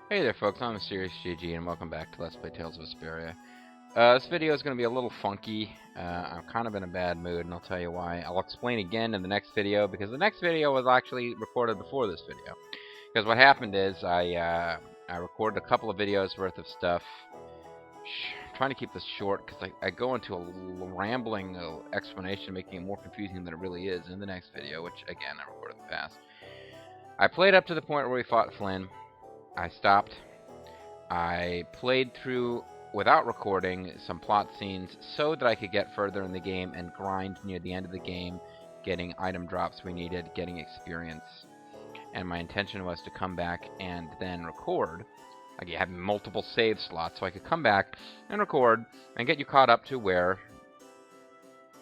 Hey there folks, I'm MysteriousJG and welcome back to Let's Play Tales of Vesperia. This video is going to be a little funky. I'm kind of in a bad mood and I'll tell you why. I'll explain again in the next video because the next video was actually recorded before this video. Because what happened is I recorded a couple of videos worth of stuff. I'm trying to keep this short because I go into a rambling explanation making it more confusing than it really is in the next video, which again I recorded in the past. I played up to the point where we fought Flynn. I stopped. I played through, without recording, some plot scenes so that I could get further in the game and grind near the end of the game, getting item drops we needed, getting experience. And my intention was to come back and then record. Like, you have multiple save slots, so I could come back and record and get you caught up to where,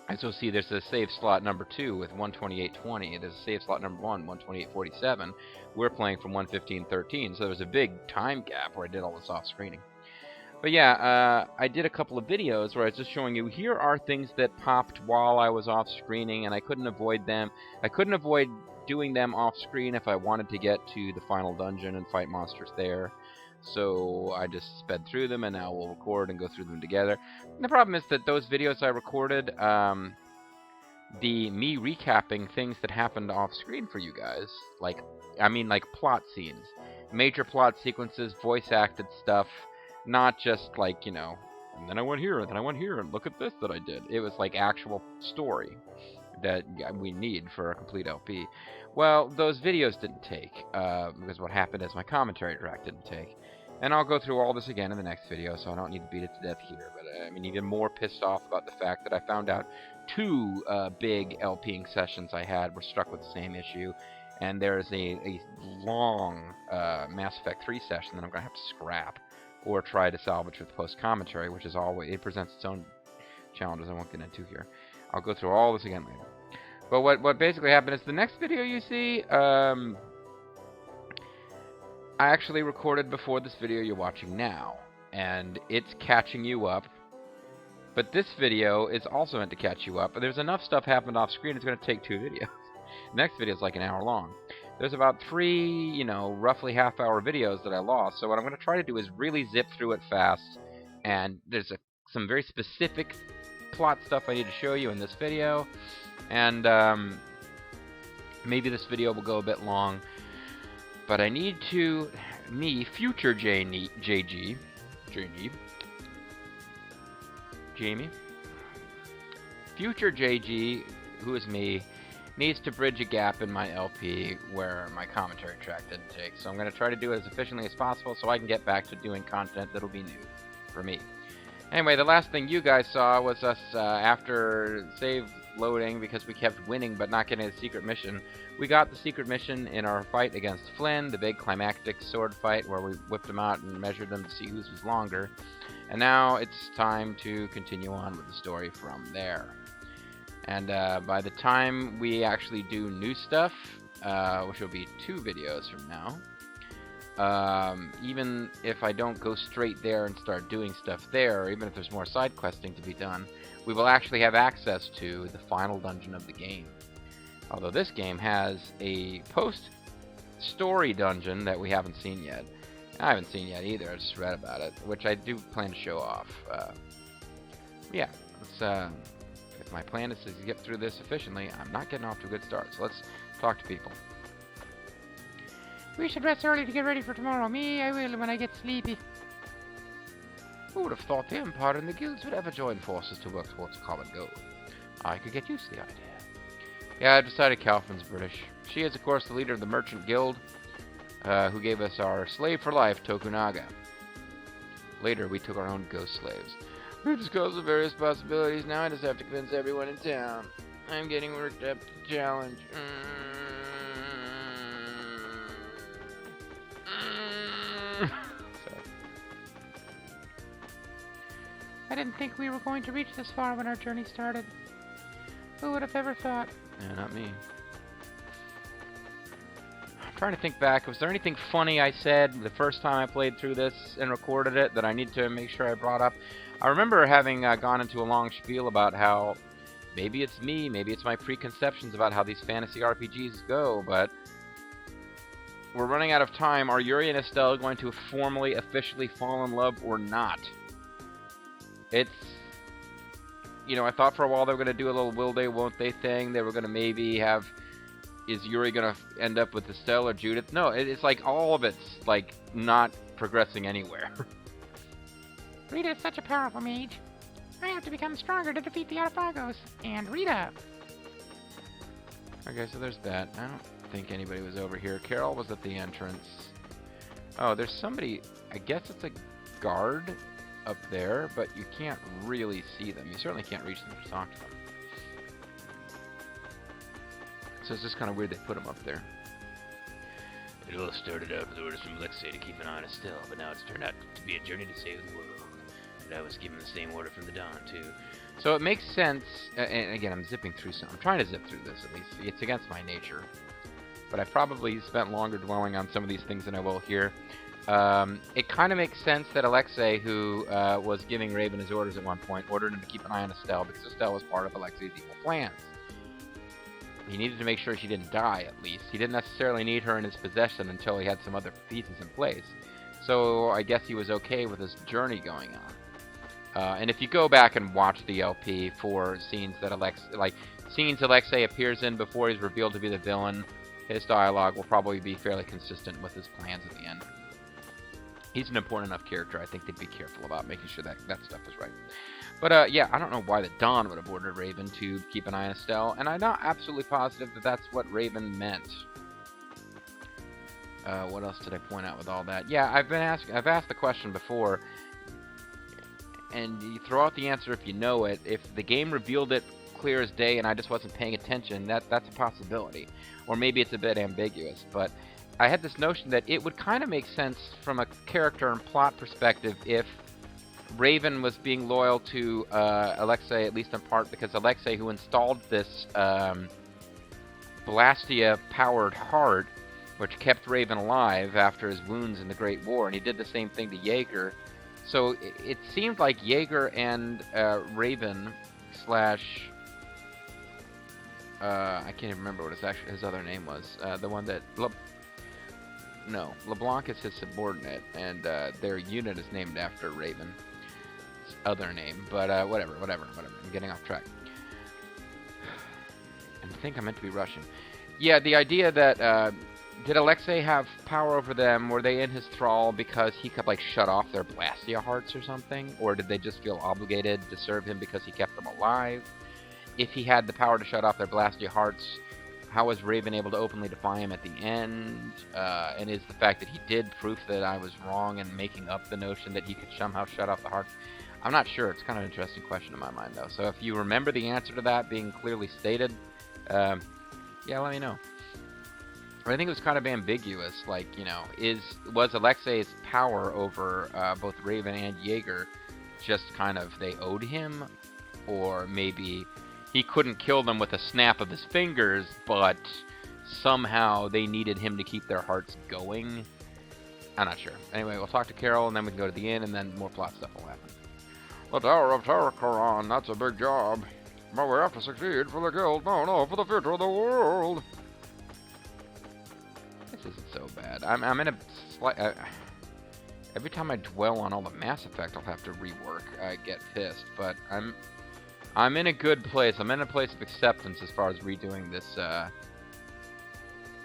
as you'll see, there's a save slot number 2 with 128.20. There's a save slot number 1, 128.47. We're playing from 115.13, so there was a big time gap where I did all this off-screening. But yeah, I did a couple of videos where I was just showing you, here are things that popped while I was off-screening, and I couldn't avoid them. I couldn't avoid doing them off-screen if I wanted to get to the final dungeon and fight monsters there. So I just sped through them, and now we'll record and go through them together. And the problem is that those videos I recorded, me recapping things that happened off-screen for you guys, like plot scenes, major plot sequences, voice-acted stuff, not just like, you know, and then I went here, and then I went here, and look at this that I did. It was like actual story that we need for a complete LP. Well, those videos didn't take, because what happened is my commentary track didn't take. And I'll go through all this again in the next video, so I don't need to beat it to death here. But I'm even more pissed off about the fact that I found out 2 big LPing sessions I had were struck with the same issue. And there's a long Mass Effect 3 session that I'm going to have to scrap or try to salvage with post-commentary, which is always, it presents its own challenges I won't get into here. I'll go through all this again later. But what basically happened is the next video you see, I actually recorded before this video you're watching now, and it's catching you up. But this video is also meant to catch you up, but there's enough stuff happened off screen, it's going to take 2 videos. The next video is like an hour long. There's about 3, you know, roughly half-hour videos that I lost, so what I'm going to try to do is really zip through it fast, and there's some very specific plot stuff I need to show you in this video, and maybe this video will go a bit long. But I need to, future Jamie, future JG, who is me, needs to bridge a gap in my LP where my commentary track didn't take. So I'm going to try to do it as efficiently as possible so I can get back to doing content that'll be new for me. Anyway, the last thing you guys saw was us, after save loading, because we kept winning but not getting a secret mission, we got the secret mission in our fight against Flynn, the big climactic sword fight where we whipped them out and measured them to see whose was longer. And now it's time to continue on with the story from there. And by the time we actually do new stuff, which will be 2 videos from now, even if I don't go straight there and start doing stuff there, or even if there's more side questing to be done, we will actually have access to the final dungeon of the game. Although this game has a post-story dungeon that we haven't seen yet. I haven't seen yet either, I just read about it, which I do plan to show off. Yeah, if my plan is to get through this efficiently, I'm not getting off to a good start, so let's talk to people. We should rest early to get ready for tomorrow. Me, I will when I get sleepy. Who would have thought the Empire and the guilds would ever join forces to work towards a common goal? I could get used to the idea. Yeah, I decided Kaufman's British. She is, of course, the leader of the Merchant Guild, who gave us our slave for life, Tokunaga. Later, we took our own ghost slaves. We discussed the various possibilities. Now I just have to convince everyone in town. I'm getting worked up to the challenge. I didn't think we were going to reach this far when our journey started. Who would have ever thought? Yeah, not me. I'm trying to think back. Was there anything funny I said the first time I played through this and recorded it that I need to make sure I brought up? I remember having gone into a long spiel about how maybe it's me, maybe it's my preconceptions about how these fantasy RPGs go, but we're running out of time. Are Yuri and Estelle going to formally, officially fall in love or not? It's, you know, I thought for a while they were going to do a little will they, won't they thing. They were going to maybe have, is Yuri going to end up with Estelle or Judith? No, it's like all of it's like not progressing anywhere. Rita is such a powerful mage. I have to become stronger to defeat the Alphagos and Rita. Okay, so there's that. I don't think anybody was over here. Carol was at the entrance. Oh, there's somebody, I guess it's a guard up there, but you can't really see them. You certainly can't reach them to talk to them. So it's just kind of weird they put them up there. It all started out with orders from Alexei to keep an eye on Estelle, but now it's turned out to be a journey to save the world. And I was given the same order from the Dawn, too. So it makes sense, and again, I'm zipping through some. I'm trying to zip through this, at least. It's against my nature. But I probably spent longer dwelling on some of these things than I will here. It kind of makes sense that Alexei, who was giving Raven his orders at one point, ordered him to keep an eye on Estelle, because Estelle was part of Alexei's evil plans. He needed to make sure she didn't die, at least. He didn't necessarily need her in his possession until he had some other pieces in place. So I guess he was okay with his journey going on. And if you go back and watch the LP for scenes that Alexei appears in before he's revealed to be the villain, his dialogue will probably be fairly consistent with his plans at the end. He's an important enough character. I think they'd be careful about making sure that that stuff is right. But yeah, I don't know why the Dawn would have ordered Raven to keep an eye on Estelle, and I'm not absolutely positive that that's what Raven meant. What else did I point out with all that? Yeah, I've asked the question before. And you throw out the answer if you know it. If the game revealed it clear as day and I just wasn't paying attention, that's a possibility. Or maybe it's a bit ambiguous. But I had this notion that it would kind of make sense from a character and plot perspective if Raven was being loyal to Alexei, at least in part, because Alexei, who installed this Blastia-powered heart, which kept Raven alive after his wounds in the Great War, and he did the same thing to Jaeger. So it seemed like Jaeger and Raven slash I can't even remember what his other name was. The one that LeBlanc is his subordinate, and their unit is named after Raven's other name. But whatever. I'm getting off track. I think I'm meant to be rushing. Yeah, the idea that did Alexei have power over them? Were they in his thrall because he could, like, shut off their Blastia hearts or something? Or did they just feel obligated to serve him because he kept them alive? If he had the power to shut off their Blastia hearts, how was Raven able to openly defy him at the end? And is the fact that he did proof that I was wrong in making up the notion that he could somehow shut off the hearts? I'm not sure. It's kind of an interesting question in my mind, though. So if you remember the answer to that being clearly stated, yeah, let me know. I think it was kind of ambiguous, like, you know, was Alexei's power over both Raven and Jaeger just kind of they owed him? Or maybe he couldn't kill them with a snap of his fingers, but somehow they needed him to keep their hearts going? I'm not sure. Anyway, we'll talk to Carol, and then we can go to the inn, and then more plot stuff will happen. The Tower of Tarakoran, that's a big job. But we have to succeed for the guild. No, for the future of the world. This isn't so bad. I'm in a slight... every time I dwell on all the Mass Effect I'll have to rework, I get pissed. But I'm in a good place. I'm in a place of acceptance as far as redoing this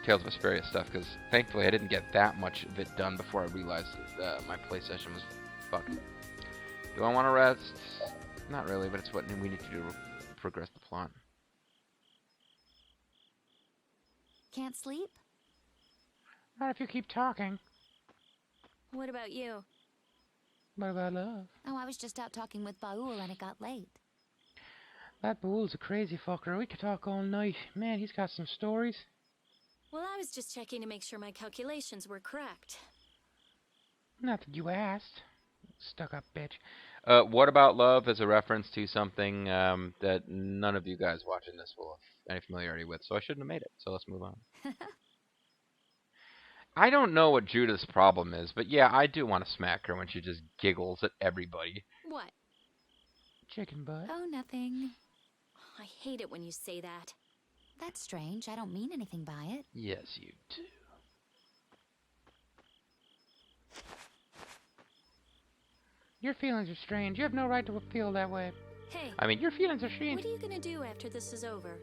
Tales of Vesperia stuff, because thankfully I didn't get that much of it done before I realized that my play session was fucked. Do I want to rest? Not really, but it's what we need to do to progress the plot. Can't sleep? Not if you keep talking. What about you? What about love? Oh, I was just out talking with Baul and it got late. That Baul's a crazy fucker. We could talk all night. Man, he's got some stories. Well, I was just checking to make sure my calculations were correct. Not that you asked. Stuck-up bitch. What about love as a reference to something that none of you guys watching this will have any familiarity with, so I shouldn't have made it. So let's move on. I don't know what Judith's problem is, but yeah, I do want to smack her when she just giggles at everybody. What? Chicken butt. Oh, nothing. I hate it when you say that. That's strange. I don't mean anything by it. Yes, you do. Your feelings are strange. You have no right to feel that way. Hey, I mean, Your feelings are strange. what are you gonna do after this is over?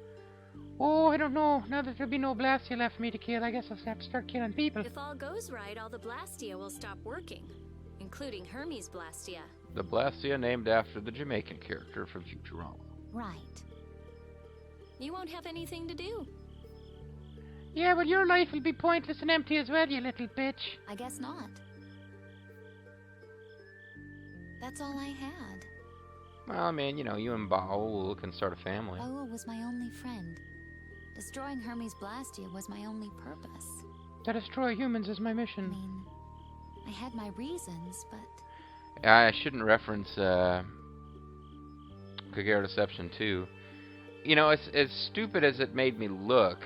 Oh, I don't know. Now that there'll be no Blastia left for me to kill, I guess I'll have to start killing people. If all goes right, all the Blastia will stop working, including Hermes Blastia. the Blastia named after the Jamaican character from Futurama. Right. You won't have anything to do. Yeah, well, your life will be pointless and empty as well, you little bitch. I guess not. That's all I had. Well, I mean, you know, you and Baul can start a family. Baul was my only friend. Destroying Hermes Blastia was my only purpose. To destroy humans is my I mission. mean, I had my reasons, but I shouldn't reference Kagero Deception 2. You know, as stupid as it made me look,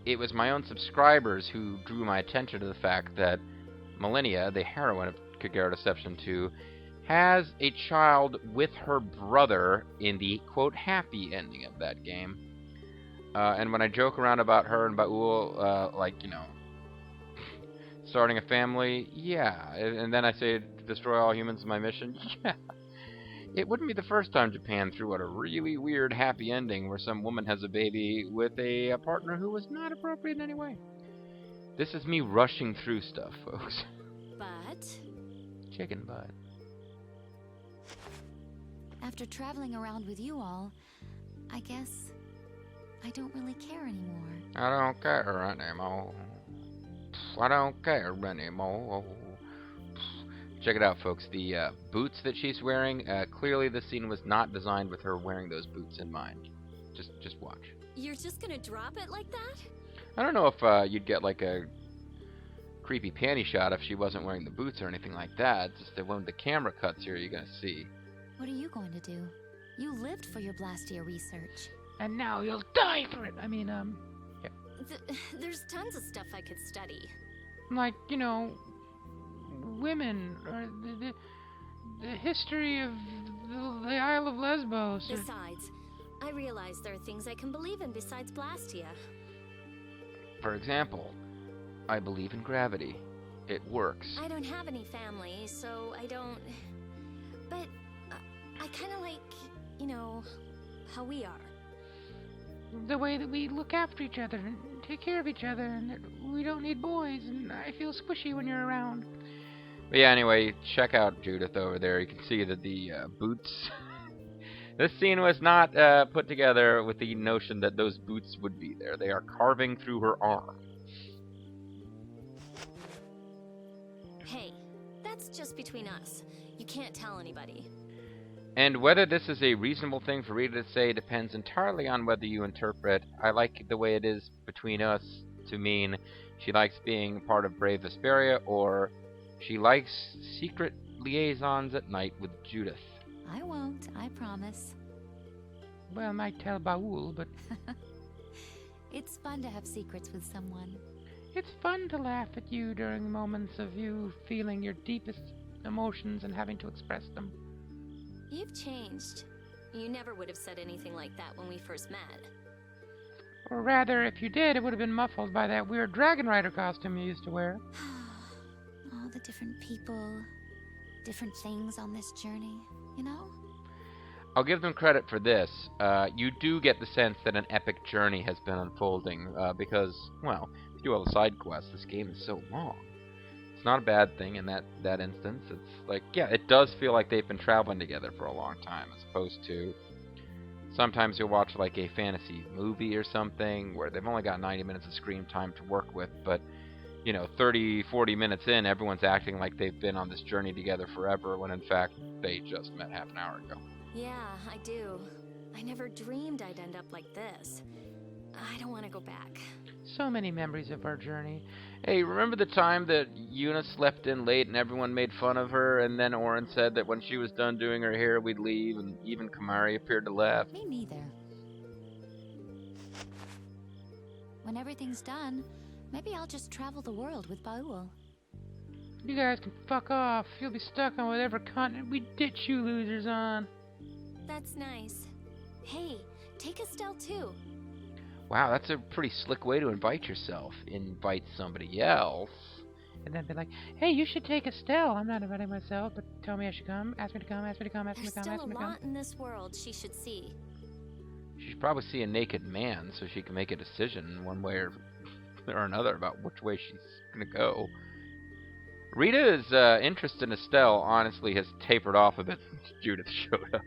it was my own subscribers who drew my attention to the fact that Millennia, the heroine of Kagero Deception 2, has a child with her brother in the, quote, happy ending of that game. And when I joke around about her and Baul, like, you know, starting a family, yeah. And then I say, destroy all humans is my mission, yeah. It wouldn't be the first time Japan threw out a really weird happy ending where some woman has a baby with a partner who was not appropriate in any way. This is me rushing through stuff, folks. But Chicken butt. after traveling around with you all, I guess I don't really care anymore. I don't care anymore. I don't care anymore. Check it out, folks. The boots that she's wearing, clearly the scene was not designed with her wearing those boots in mind. Just watch. you're just gonna drop it like that? I don't know if you'd get like a creepy panty shot if she wasn't wearing the boots or anything like that. It's just that when the camera cuts here, you're gonna see. What are you going to do? You lived for your Blastia research. And now you'll die for it. I mean, There's tons of stuff I could study. like, you know, women, or the history of the Isle of Lesbos. Or, Besides, I realize there are things I can believe in besides Blastia. For example, I believe in gravity. It works. I don't have any family, so I don't... But I kind of like, you know, how we are. the way that we look after each other and take care of each other, and that we don't need boys, and I feel squishy when you're around. But yeah, anyway, check out Judith over there. You can see that the boots... This scene was not put together with the notion that those boots would be there. They are carving through her arm. Hey, that's just between us. You can't tell anybody. And whether this is a reasonable thing for Rita to say depends entirely on whether you interpret I like the way it is between us to mean she likes being part of Brave Vesperia, or she likes secret liaisons at night with Judith. I won't, I promise. Well, I might tell Baul, but It's fun to have secrets with someone. it's fun to laugh at you during moments of you feeling your deepest emotions and having to express them. You've changed. You never would have said anything like that when we first met. Or rather, if you did, it would have been muffled by that weird Dragon Rider costume you used to wear. All the different people, different things on this journey, you know? I'll give them credit for this. You do get the sense that an epic journey has been unfolding because, well, if you do all the side quests, this game is so long. It's not a bad thing in that instance. It's like, yeah, it does feel like they've been traveling together for a long time, as opposed to sometimes you'll watch like a fantasy movie or something where they've only got 90 minutes of screen time to work with, but, you know, 30, 40 minutes in, everyone's acting like they've been on this journey together forever, when in fact they just met half an hour ago. Yeah, I do. I never dreamed I'd end up like this. I don't want to go back. So many memories of our journey. Hey, remember the time that Yuna slept in late and everyone made fun of her, and then Orin said that when she was done doing her hair we'd leave, and even Kamari appeared to laugh? Me neither. When everything's done, maybe I'll just travel the world with Baul. You guys can fuck off. You'll be stuck on whatever continent we ditch you losers on. That's nice. Hey, take Estelle too. Wow, that's a pretty slick way to invite yourself. Invite somebody else, and then be like, hey, you should take Estelle. I'm not inviting myself, but tell me I should come. Ask me to come. Ask me to come. Ask me There's to come. still Ask a me to come. lot in this world she should see. She should probably see a naked man so she can make a decision one way or another about which way she's gonna go. Rita's interest in Estelle honestly has tapered off a bit since Judith showed up.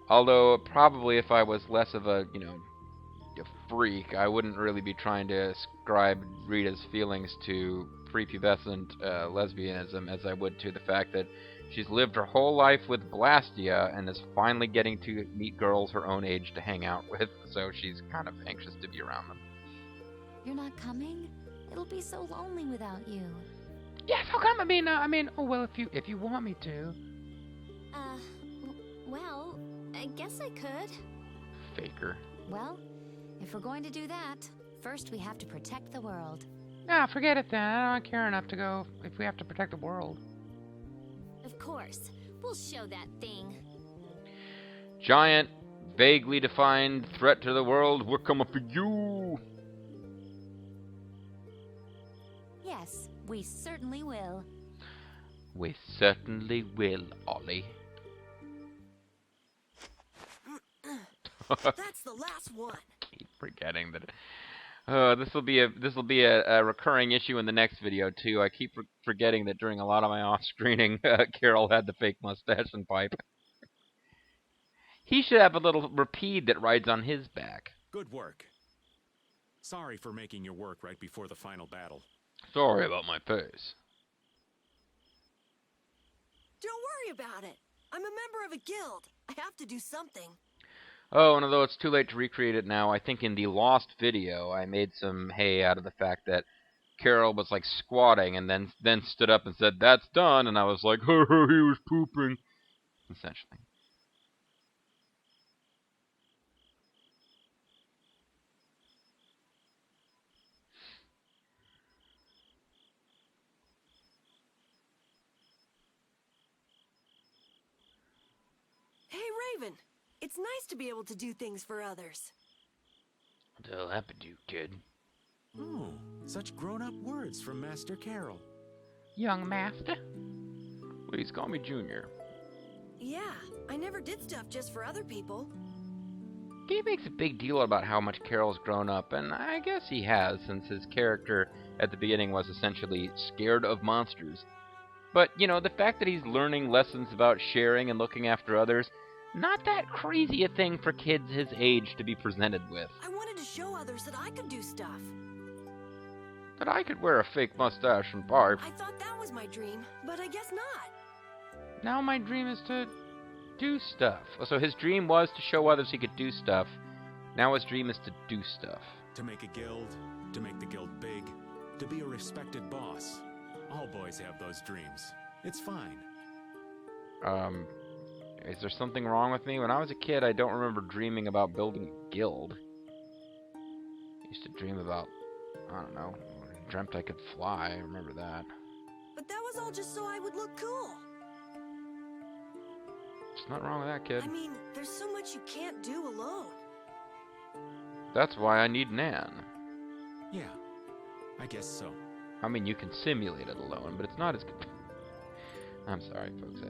Although probably if I was less of a, a freak, I wouldn't really be trying to ascribe Rita's feelings to prepubescent lesbianism as I would to the fact that she's lived her whole life with Blastia and is finally getting to meet girls her own age to hang out with, so she's kind of anxious to be around them. You're not coming? It'll be so lonely without you. Yes, how come? I mean, oh well, if you want me to. Well, I guess I could. Faker. Well, if we're going to do that, first we have to protect the world. Nah, forget it then. I don't care enough to go if we have to protect the world. Of course. We'll show that thing. Giant, vaguely defined threat to the world. We're coming for you. Yes, we certainly will. We certainly will, Ollie. That's the last one. Keep forgetting that. This will be a recurring issue in the next video too. I keep forgetting that during a lot of my off-screening, Carol had the fake mustache and pipe. He should have a little rapide that rides on his back. Good work. Sorry for making your work right before the final battle. Sorry about my face. Don't worry about it. I'm a member of a guild. I have to do something. Oh, and although it's too late to recreate it now, I think in the lost video I made some hay out of the fact that Carol was like squatting and then stood up and said, "That's done," and I was like, he was pooping. Essentially. Hey, Raven. It's nice to be able to do things for others. What the hell happened to you, kid? Oh, such grown-up words from Master Carol. Young master? Please call me Junior. Yeah, I never did stuff just for other people. He makes a big deal about how much Carol's grown up, and I guess he has, since his character at the beginning was essentially scared of monsters. But, the fact that he's learning lessons about sharing and looking after others, not that crazy a thing for kids his age to be presented with. I wanted to show others that I could do stuff. That I could wear a fake mustache and pipe. I thought that was my dream, but I guess not. Now my dream is to Do stuff. So his dream was to show others he could do stuff. Now his dream is to do stuff. To make a guild, to make the guild big, to be a respected boss. All boys have those dreams. It's fine. Is there something wrong with me? When I was a kid, I don't remember dreaming about building a guild. I used to dream about, I don't know, I dreamt I could fly. I remember that. But that was all just so I would look cool. There's nothing wrong with that, kid. I mean, there's so much you can't do alone. That's why I need Nan. Yeah, I guess so. I mean, you can simulate it alone, but it's not as good. I'm sorry, folks.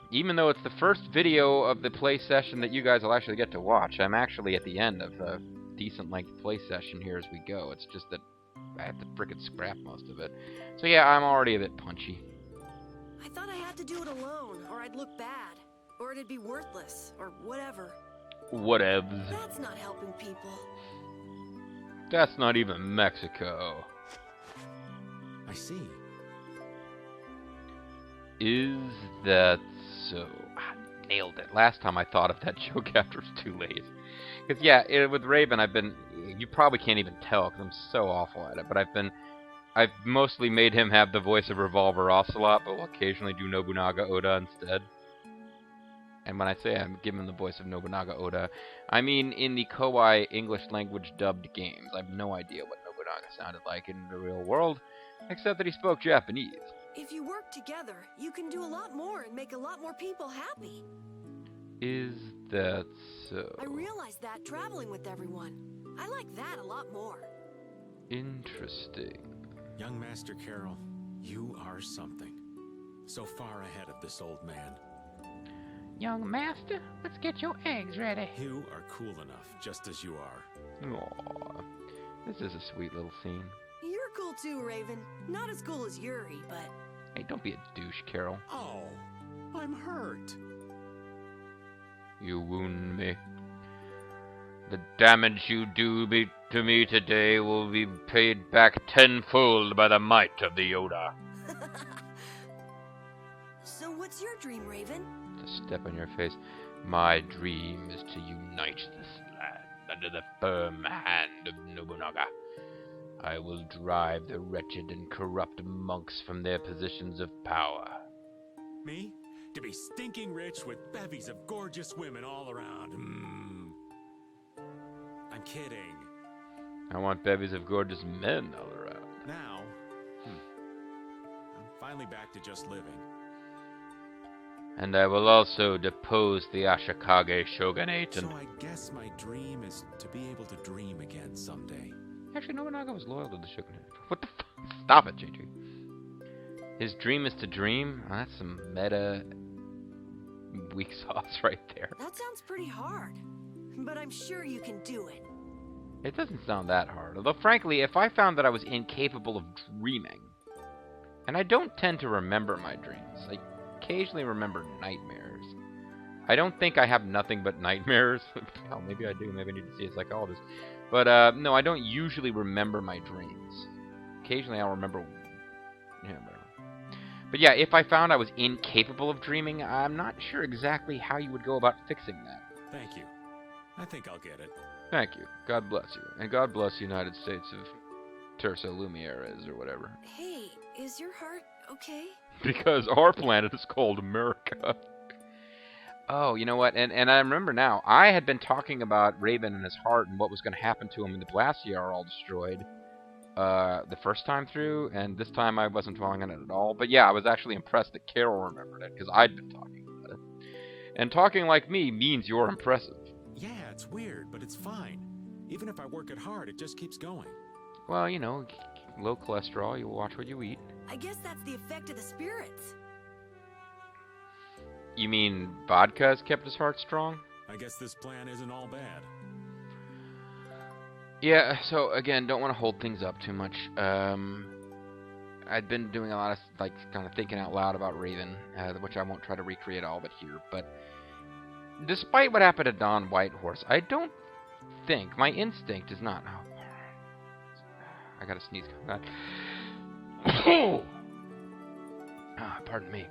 Even though it's the first video of the play session that you guys will actually get to watch, I'm actually at the end of a decent length play session here as we go. It's just that I have to frickin' scrap most of it. So yeah, I'm already a bit punchy. I thought I had to do it alone, or I'd look bad, or it'd be worthless, or whatever. Whatevs. That's not helping people. That's not even Mexico. I see. Is that so? I nailed it. Last time I thought of that joke after it was too late. Because, yeah, with Raven, you probably can't even tell because I'm so awful at it, but I've mostly made him have the voice of Revolver Ocelot, but will occasionally do Nobunaga Oda instead. And when I say I'm giving him the voice of Nobunaga Oda, I mean in the Koei English language dubbed games. I have no idea what Nobunaga sounded like in the real world, except that he spoke Japanese. If you work together, you can do a lot more and make a lot more people happy. Is that so? I realized that traveling with everyone. I like that a lot more. Interesting. Young Master Carol, you are something. So far ahead of this old man. Young master, let's get your eggs ready. You are cool enough, just as you are. Aww. This is a sweet little scene. You're cool too, Raven. Not as cool as Yuri, but... Hey, don't be a douche, Carol. Oh, I'm hurt. You wound me. The damage you do to me today will be paid back tenfold by the might of the Yoda. So what's your dream, Raven? To step on your face. My dream is to unite this land under the firm hand of Nobunaga. I will drive the wretched and corrupt monks from their positions of power. Me? To be stinking rich with bevies of gorgeous women all around. I'm kidding. I want bevies of gorgeous men all around. Now, I'm finally back to just living. And I will also depose the Ashikage shogunate So and... I guess my dream is to be able to dream again someday. Actually, Nobunaga was loyal to the shogunate. What the fuck? Stop it, JG. His dream is to dream? Oh, that's some meta... weak sauce right there. That sounds pretty hard. But I'm sure you can do it. It doesn't sound that hard. Although, frankly, if I found that I was incapable of dreaming... And I don't tend to remember my dreams. I occasionally remember nightmares. I don't think I have nothing but nightmares. Hell, maybe I do. Maybe I need to see a psychologist. But, no, I don't usually remember my dreams. Occasionally I'll remember... Yeah, whatever. But yeah, if I found I was incapable of dreaming, I'm not sure exactly how you would go about fixing that. Thank you. I think I'll get it. Thank you. God bless you. And God bless the United States of Terso Lumieres, or whatever. Hey, is your heart okay? Because our planet is called America. Oh, you know what? And I remember now. I had been talking about Raven and his heart and what was going to happen to him when the Blastia are all destroyed the first time through, and this time I wasn't dwelling on it at all. But yeah, I was actually impressed that Carol remembered it, because I'd been talking about it. And talking like me means you're impressive. Yeah, it's weird, but it's fine. Even if I work it hard, it just keeps going. Well, you know, low cholesterol, you watch what you eat. I guess that's the effect of the spirits. You mean vodka has kept his heart strong? I guess this plan isn't all bad. Yeah, so again, don't want to hold things up too much. I'd been doing a lot of, like, kind of thinking out loud about Raven, which I won't try to recreate all of it here, but despite what happened to Don Whitehorse, I don't think, my instinct is not... Oh, I gotta sneeze. Pardon me.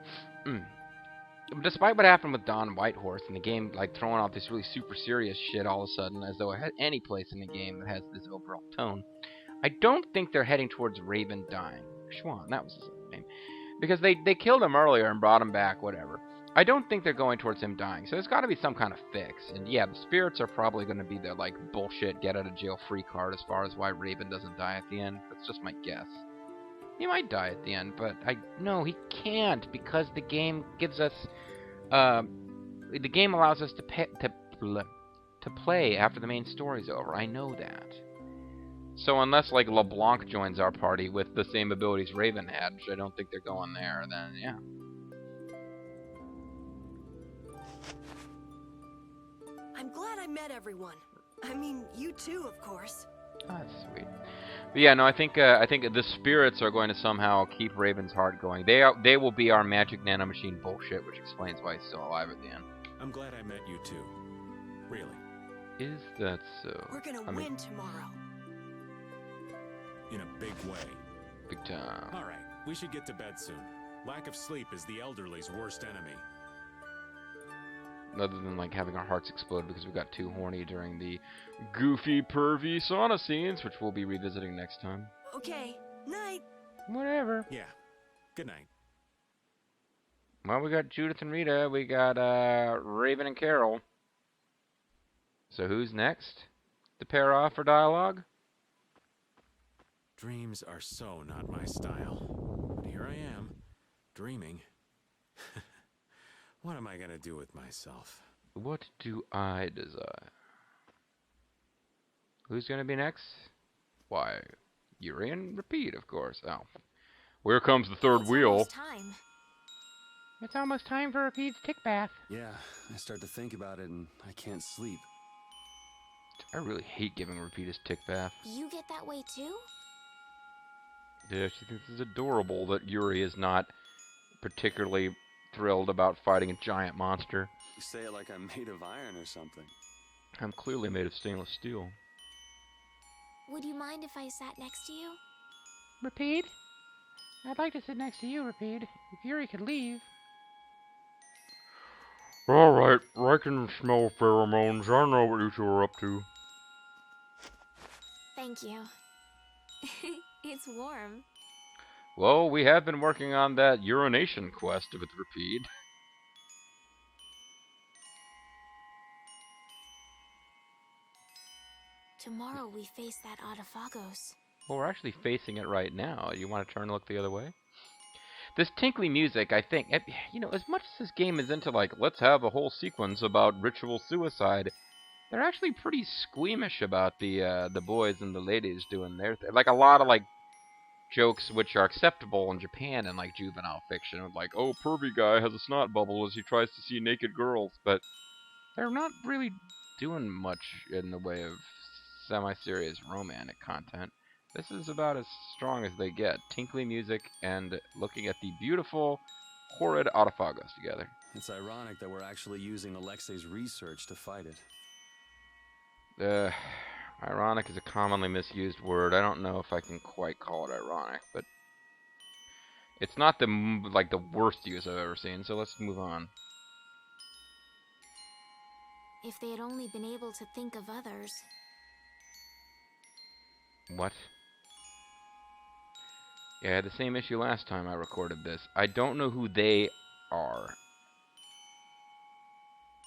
Despite what happened with Don Whitehorse and the game, like, throwing out this really super serious shit all of a sudden, as though it had any place in the game that has this overall tone, I don't think they're heading towards Raven dying. Schwan, that was his name. Because they killed him earlier and brought him back, whatever. I don't think they're going towards him dying, so there's got to be some kind of fix. And yeah, the spirits are probably going to be their, like, bullshit get-out-of-jail-free card as far as why Raven doesn't die at the end. That's just my guess. He might die at the end, but no, he can't, because the game gives us, the game allows us to play after the main story's over. I know that. So unless, like, LeBlanc joins our party with the same abilities Raven had, which I don't think they're going there, then yeah. I'm glad I met everyone. I mean, you too, of course. Oh, that's sweet. But yeah, no, I think the spirits are going to somehow keep Raven's heart going. They will be our magic nanomachine bullshit, which explains why he's still alive at the end. I'm glad I met you too. Really. Is that so? We're gonna win tomorrow. In a big way. Big time. All right, we should get to bed soon. Lack of sleep is the elderly's worst enemy. Other than, like, having our hearts explode because we got too horny during the goofy, pervy sauna scenes, which we'll be revisiting next time. Okay, night. Whatever. Yeah. Good night. Well, we got Judith and Rita. We got Raven and Carol. So who's next to pair off for dialogue? Dreams are so not my style. But here I am, dreaming. What am I gonna do with myself? What do I desire? Who's gonna be next? Why, Yuri and repeat, of course. Oh. Where comes the third It's wheel? almost time. It's almost time for Repeat's tick bath. Yeah, I start to think about it and I can't sleep. I really hate giving Repeat his tick bath. You get that way too? Yeah, she thinks it's adorable that Yuri is not particularly thrilled about fighting a giant monster. You say it like I'm made of iron or something. I'm clearly made of stainless steel. Would you mind if I sat next to you? Repeat? I'd like to sit next to you, Repeat. If Yuri could leave. Alright, I can smell pheromones. I know what you two are up to. Thank you. It's warm. Well, we have been working on that urination quest with Repeat. Tomorrow we face that Autophagos. Well, we're actually facing it right now. You want to turn and look the other way? This tinkly music, I think, you know, as much as this game is into, like, let's have a whole sequence about ritual suicide, they're actually pretty squeamish about the boys and the ladies doing their thing. Like, a lot of, like, jokes which are acceptable in Japan and, like, juvenile fiction. Like, oh, pervy guy has a snot bubble as he tries to see naked girls. But they're not really doing much in the way of semi-serious romantic content. This is about as strong as they get. Tinkly music and looking at the beautiful, horrid Autophagos together. It's ironic that we're actually using Alexei's research to fight it. Ironic is a commonly misused word. I don't know if I can quite call it ironic, but it's not the like the worst use I've ever seen. So let's move on. If they had only been able to think of others. What? Yeah, I had the same issue last time I recorded this. I don't know who they are.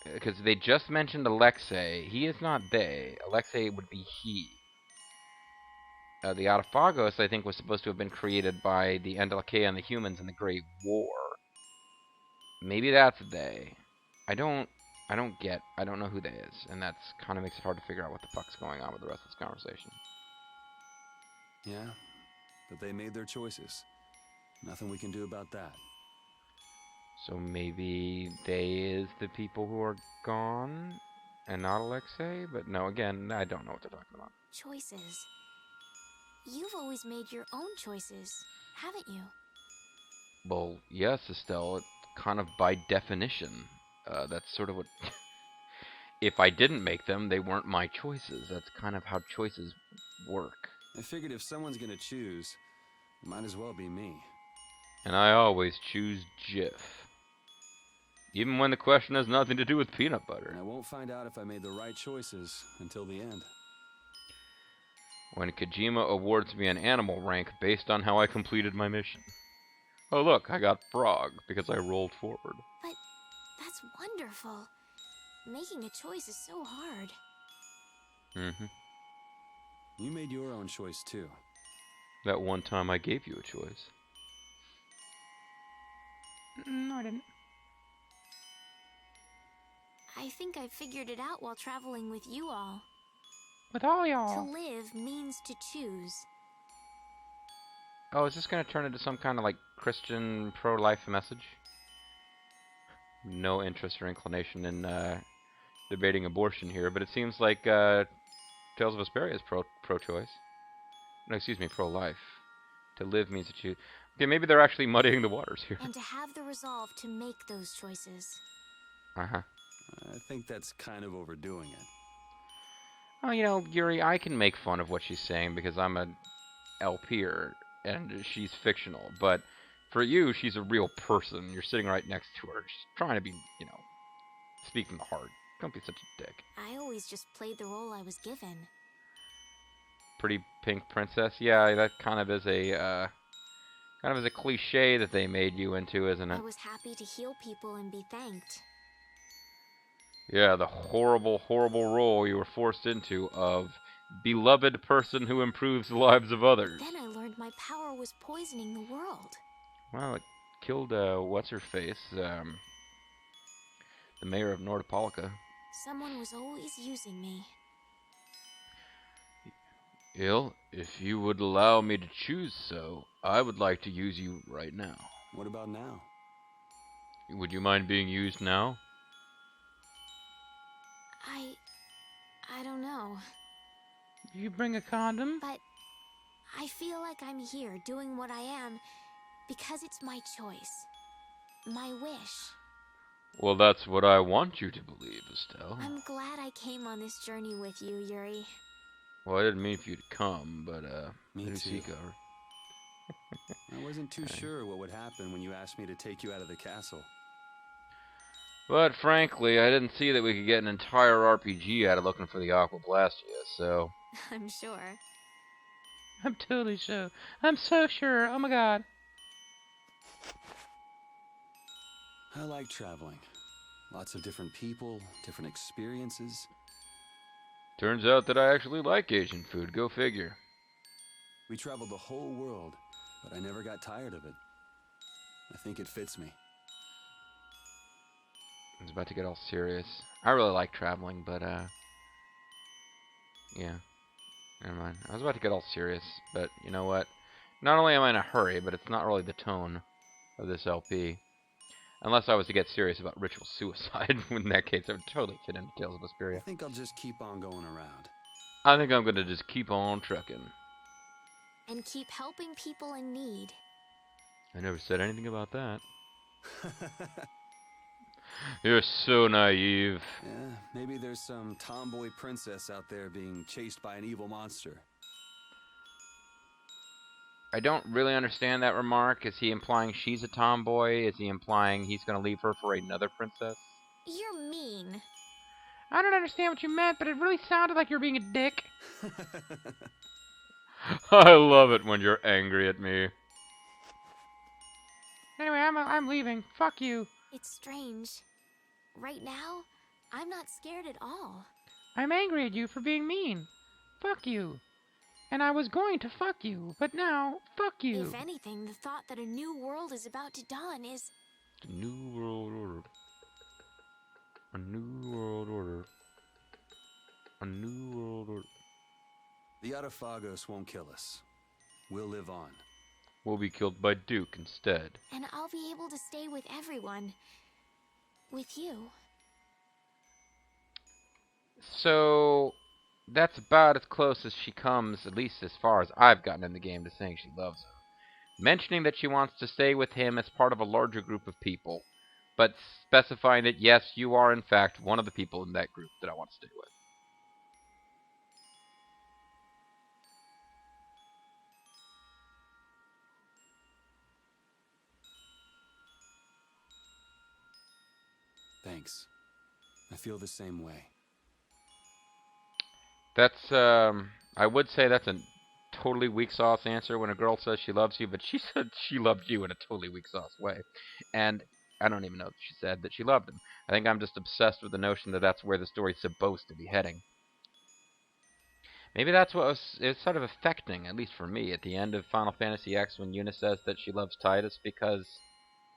Because they just mentioned Alexei. He is not they. Alexei would be he. The Autophagos, I think, was supposed to have been created by the Endelakia and the humans in the Great War. Maybe that's they. I don't know who they is. And that's kind of makes it hard to figure out what the fuck's going on with the rest of this conversation. Yeah, but they made their choices. Nothing we can do about that. So maybe they is the people who are gone and not Alexei? But no, again, I don't know what they're talking about. Choices. You've always made your own choices, haven't you? Well, yes, Estelle, kind of by definition. That's sort of what... If I didn't make them, they weren't my choices. That's kind of how choices work. I figured if someone's gonna choose, it might as well be me. And I always choose Jif. Even when the question has nothing to do with peanut butter. And I won't find out if I made the right choices until the end. When Kojima awards me an animal rank based on how I completed my mission. Oh look, I got frog because I rolled forward. But that's wonderful. Making a choice is so hard. Mm-hmm. You made your own choice too. That one time I gave you a choice. No, I didn't. I think I figured it out while traveling with you all. With all To y'all. live means to choose. Oh, is this going to turn into some kind of, like, Christian pro-life message? No interest or inclination in debating abortion here, but it seems like Tales of Vesperia is pro-choice. No, excuse me, pro-life. To live means to choose. Okay, maybe they're actually muddying the waters here. And to have the resolve to make those choices. Uh-huh. I think that's kind of overdoing it. Oh, you know, Yuri, I can make fun of what she's saying because I'm a LPer and she's fictional, but for you, she's a real person. You're sitting right next to her. She's trying to be, you know, speak from the heart. Don't be such a dick. I always just played the role I was given. Pretty pink princess? Yeah, that kind of is a cliche that they made you into, isn't I it? was happy to heal people and be thanked. Yeah, the horrible, horrible role you were forced into of beloved person who improves the lives of others. Then I learned my power was poisoning the world. Well, it killed, what's-her-face, the mayor of Nordopolica. Someone was always using me. Ill, if you would allow me to choose so, I would like to use you right now. What about now? Would you mind being used now? I don't know. You bring a condom? But I feel like I'm here doing what I am because it's my choice. My wish. Well, that's what I want you to believe, Estelle. I'm glad I came on this journey with you, Yuri. Well, I didn't mean for you to come, but, Me who's too. he go? I wasn't too sure what would happen when you asked me to take you out of the castle. But frankly, I didn't see that we could get an entire RPG out of looking for the Aqua Blastia, so... I'm sure. I'm totally sure. I'm so sure. Oh my god. I like traveling. Lots of different people, different experiences. Turns out that I actually like Asian food, go figure. We traveled the whole world, but I never got tired of it. I think it fits me. I was about to get all serious. I really like traveling, but, yeah. Never mind. I was about to get all serious, but you know what? Not only am I in a hurry, but it's not really the tone of this LP. Unless I was to get serious about ritual suicide. In that case, I would totally fit into Tales of I Vesperia. think I'll just keep on going around. I think I'm gonna just keep on trucking. And keep helping people in need. I never said anything about that. You're so naive. Yeah, maybe there's some tomboy princess out there being chased by an evil monster. I don't really understand that remark. Is he implying she's a tomboy? Is he implying he's gonna leave her for another princess? You're mean. I don't understand what you meant, but it really sounded like you're being a dick. I love it when you're angry at me. Anyway, I'm leaving. Fuck you. It's strange. Right now, I'm not scared at all. I'm angry at you for being mean. Fuck you. And I was going to fuck you, but now, fuck you. If anything, the thought that a new world is about to dawn is... The New World Order. A New World Order. A New World Order. The Arafagos won't kill us. We'll live on. We'll be killed by Duke instead. And I'll be able to stay with everyone. With you. So, that's about as close as she comes, at least as far as I've gotten in the game, to saying she loves him. Mentioning that she wants to stay with him as part of a larger group of people, but specifying that yes, you are in fact one of the people in that group that I want to stay with. Thanks. I feel the same way. That's, I would say that's a totally weak sauce answer when a girl says she loves you, but she said she loved you in a totally weak sauce way. And I don't even know if she said that she loved him. I think I'm just obsessed with the notion that that's where the story's supposed to be heading. Maybe that's what was sort of affecting, at least for me, at the end of Final Fantasy X when Yuna says that she loves Titus, because,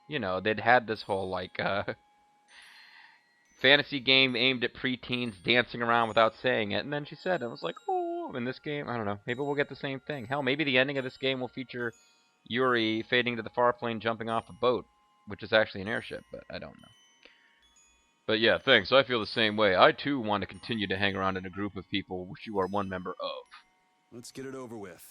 you know, they'd had this whole, like, fantasy game aimed at preteens dancing around without saying it, and then she said it. I was like, oh, in this game, I don't know, maybe we'll get the same thing. Hell, maybe the ending of this game will feature Yuri fading to the far plane jumping off a boat, which is actually an airship, but I don't know. But yeah, thanks, I feel the same way. I too want to continue to hang around in a group of people which you are one member of. Let's get it over with,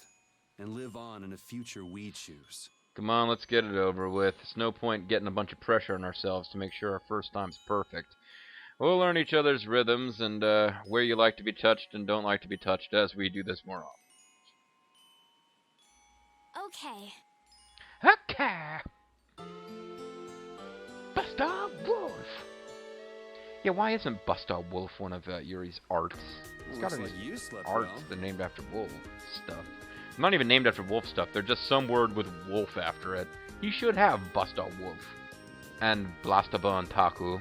and live on in a future we choose. Come on, let's get it over with. It's no point getting a bunch of pressure on ourselves to make sure our first time's perfect. We'll learn each other's rhythms and where you like to be touched and don't like to be touched as we do this more often. Okay. Okay. Buster Wolf. Yeah, why isn't Buster Wolf one of Yuri's arts? It's got Looks any like you slept arts well. that are named after wolf stuff. Not even named after wolf stuff. They're just some word with wolf after it. He should have Buster Wolf and Blastaba and Taku.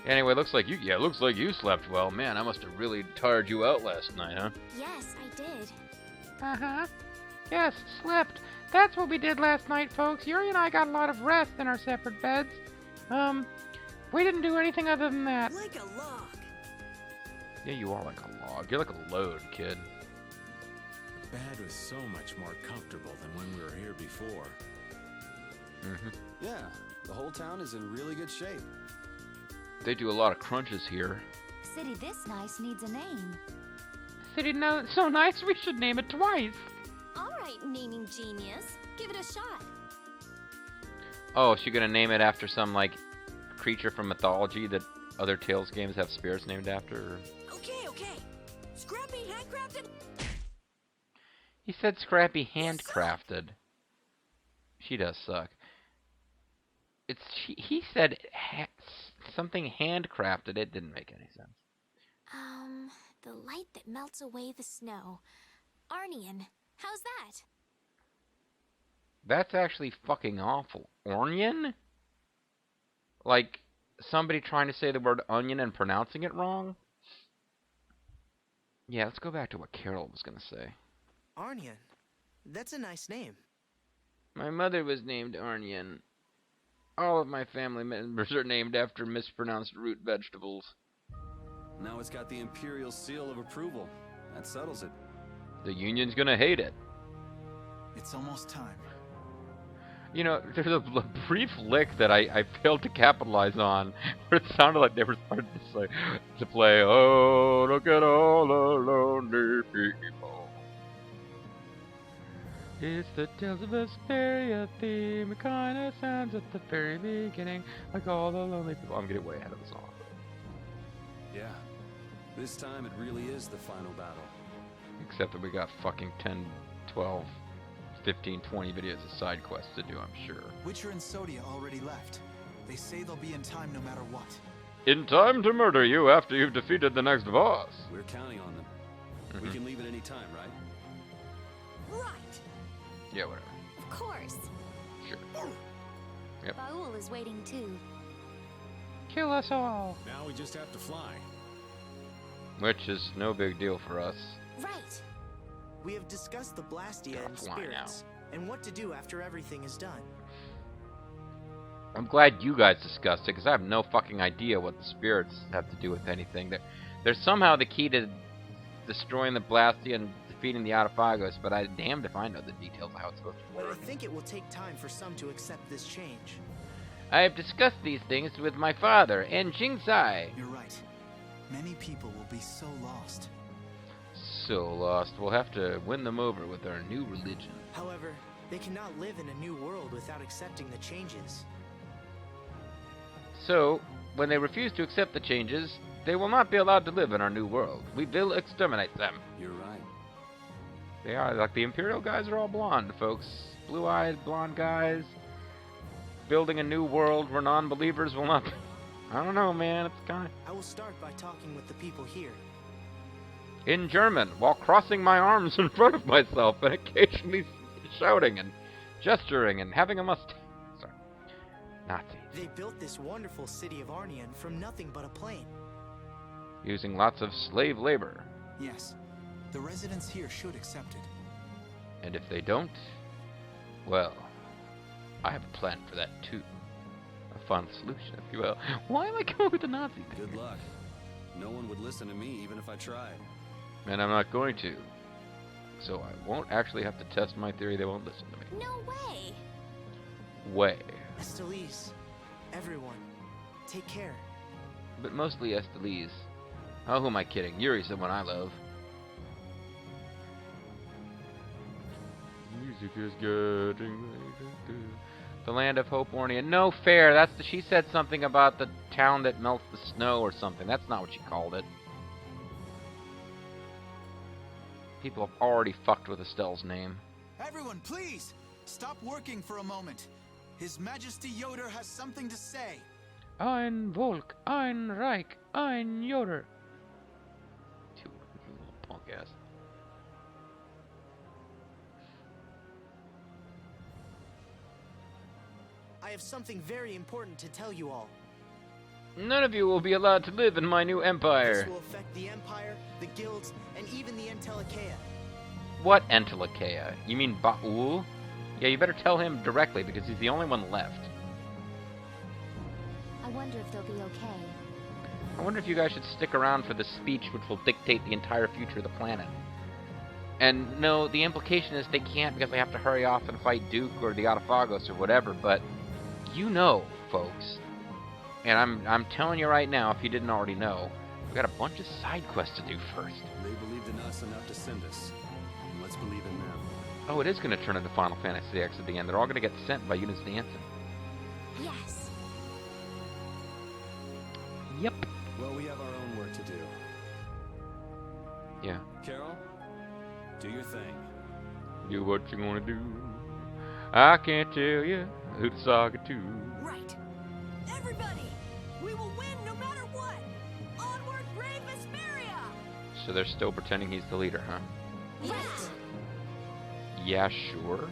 Anyway, looks like you slept well. Man, I must have really tired you out last night, huh? Yes, I did. Uh-huh. Yes, slept. That's what we did last night, folks. Yuri and I got a lot of rest in our separate beds. We didn't do anything other than that. Like a log. Yeah, you are like a log. You're like a load, kid. bed was so much more comfortable than when we were here before. Yeah, the whole town is in really good shape. They do a lot of crunches here. City this nice needs a name. City so nice we should name it twice. All right, naming genius. Give it a shot. Oh, is she gonna name it after some, like, creature from mythology that other Tales games have spirits named after? Or... Okay. Scrappy, handcrafted. He said Scrappy handcrafted. She does suck. He said something handcrafted. It didn't make any sense. The light that melts away the snow. Arnian, how's that? That's actually fucking awful. Ornian? Like, somebody trying to say the word onion and pronouncing it wrong? Yeah, let's go back to what Carol was gonna say. Arnian. That's a nice name. My mother was named Arnian. All of my family members are named after mispronounced root vegetables. Now it's got the Imperial seal of approval. That settles it. The Union's gonna hate it. It's almost time. You know, there's a brief lick that I failed to capitalize on, where it sounded like they were starting to play, oh, look at all the lonely people. It's the Tales of Vesperia theme. It kinda sounds at the very beginning like all the lonely people. I'm getting way ahead of the song. Yeah. This time it really is the final battle. Except that we got fucking 10, 12, 15, 20 videos of side quests to do, I'm sure. Witcher and Sodia already left. They say they'll be in time no matter what. In time to murder you after you've defeated the next boss. We're counting on them. We can leave at any time, right? Right. Yeah, whatever. Of course. Sure. Yep. Baul is waiting too. Kill us all. Now we just have to fly. Which is no big deal for us. Right. We have discussed the Blastia Gotta and fly spirits, and what to do after everything is done. I'm glad you guys discussed it, because I have no fucking idea what the spirits have to do with anything. They're somehow the key to destroying the Blastia and defeating the Autophagos, but I'm damned if I know the details of how it's supposed to But I work. think it will take time for some to accept this change. I have discussed these things with my father and Jingsai. You're right. Many people will be so lost. So lost, we'll have to win them over with our new religion. However, they cannot live in a new world without accepting the changes. So, when they refuse to accept the changes, they will not be allowed to live in our new world. We will exterminate them. You're right. They are, like, the Imperial guys are all blonde, folks. Blue-eyed, blonde guys. Building a new world where non-believers will not... I don't know, man. It's kind of... I will start by talking with the people here. in German, while crossing my arms in front of myself and occasionally shouting and gesturing and having a mustache. Sorry. Nazi. They built this wonderful city of Arnian from nothing but a plain. Using lots of slave labor. Yes. The residents here should accept it. And if they don't, well, I have a plan for that too. A fun solution, if you will. Why am I going with the Nazi thing? Good luck. No one would listen to me even if I tried. And I'm not going to. So I won't actually have to test my theory they won't listen to me. No way. Way. Estelise, everyone, take care. But mostly Estelise. Oh, who am I kidding? Yuri's the one I love. Music is getting the land of hope, Ornia. No fair. That's she said something about the town that melts the snow or something. That's not what she called it. People have already fucked with Estelle's name. Everyone, please, stop working for a moment. His Majesty Yoder has something to say. Ein Volk, ein Reich, ein Yoder. You little punk ass. I have something very important to tell you all. None of you will be allowed to live in my new empire. This will affect the Empire, the guilds, and even the Entelekea. What Entelekea? You mean Baul? Yeah, you better tell him directly because he's the only one left. I wonder if they'll be okay. I wonder if you guys should stick around for the speech which will dictate the entire future of the planet. And no, the implication is they can't because they have to hurry off and fight Duke or the Autophagos or whatever, but you know, folks. And I'm telling you right now, if you didn't already know, we got a bunch of side quests to do first. They believed in us enough to send us. Let's believe in them. Oh, it is going to turn into Final Fantasy X at the end. They're all going to get sent by Eunice dancing. Yes. Yep. Well, we have our own work to do. Yeah. Carol, do your thing. Do what you want to do. I can't tell you who to saga to. Right. Everybody, we will win no matter what. Onward, brave Vesperia! So they're still pretending he's the leader, huh? Yes. Yeah, sure.